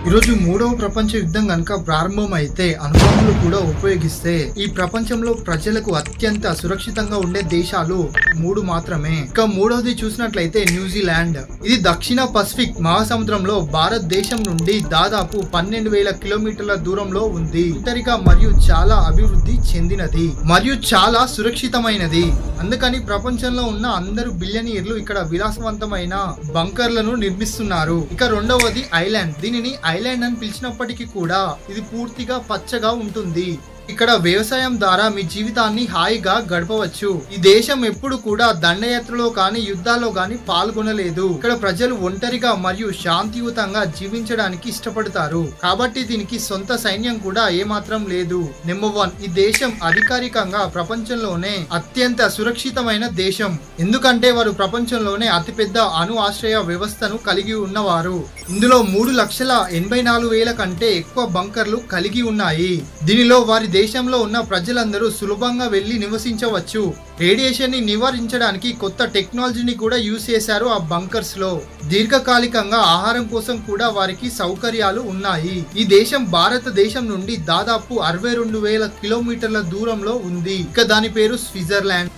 ఈరోజు మూడవ ప్రపంచ యుద్ధం గనక ప్రారంభం అయితే అణుబాంబులు కూడా ఉపయోగిస్తే ఈ ప్రపంచంలో ప్రజలకు అత్యంత సురక్షితంగా ఉండే దేశాలు 3 మాత్రమే. ఇక మూడవది చూసినట్లయితే న్యూజిలాండ్. ఇది దక్షిణ పసిఫిక్ మహాసముద్రంలో భారతదేశం నుండి దాదాపు 12,000 కిలోమీటర్ల దూరంలో ఉంది. ఒంటరిగా మరియు చాలా అభివృద్ధి చెందినది మరియు చాలా సురక్షితమైనది. అందుకని ప్రపంచంలో ఉన్న అందరు బిలియనీర్లు ఇక్కడ విలాసవంతమైన బంకర్లను నిర్మిస్తున్నారు. ఇక రెండవది ఐలాండ్. దీనిని ఐలాండ్ అని పిలిచినప్పటికీ కూడా ఇది పూర్తిగా పచ్చగా ఉంటుంది. ఇక్కడ వ్యవసాయం ద్వారా మీ జీవితాన్ని హాయిగా గడపవచ్చు. ఈ దేశం ఎప్పుడు కూడా దండయాత్రలో కానీ యుద్ధాల్లో కానీ పాల్గొనలేదు. ఇక్కడ ప్రజలు ఒంటరిగా మరియు శాంతియుతంగా జీవించడానికి ఇష్టపడతారు. కాబట్టి దీనికి సొంత సైన్యం కూడా ఏమాత్రం లేదు. నెంబర్ 1, ఈ దేశం అధికారికంగా ప్రపంచంలోనే అత్యంత సురక్షితమైన దేశం. ఎందుకంటే వారు ప్రపంచంలోనే అతిపెద్ద అణు ఆశ్రయ వ్యవస్థను కలిగి ఉన్నవారు. ఇందులో 3,84,000 కంటే ఎక్కువ బంకర్లు కలిగి ఉన్నాయి. దీనిలో వారి దేశంలో ఉన్న ప్రజలందరూ సులభంగా వెళ్లి నివసించవచ్చు. రేడియేషన్ ని నివారించడానికి కొత్త టెక్నాలజీని కూడా యూజ్ చేశారు ఆ బంకర్స్ లో. దీర్ఘకాలికంగా ఆహారం కోసం కూడా వారికి సౌకర్యాలు ఉన్నాయి. ఈ దేశం భారతదేశం నుండి దాదాపు 62,000 కిలోమీటర్ల దూరంలో ఉంది. ఇక దాని పేరు స్విట్జర్లాండ్.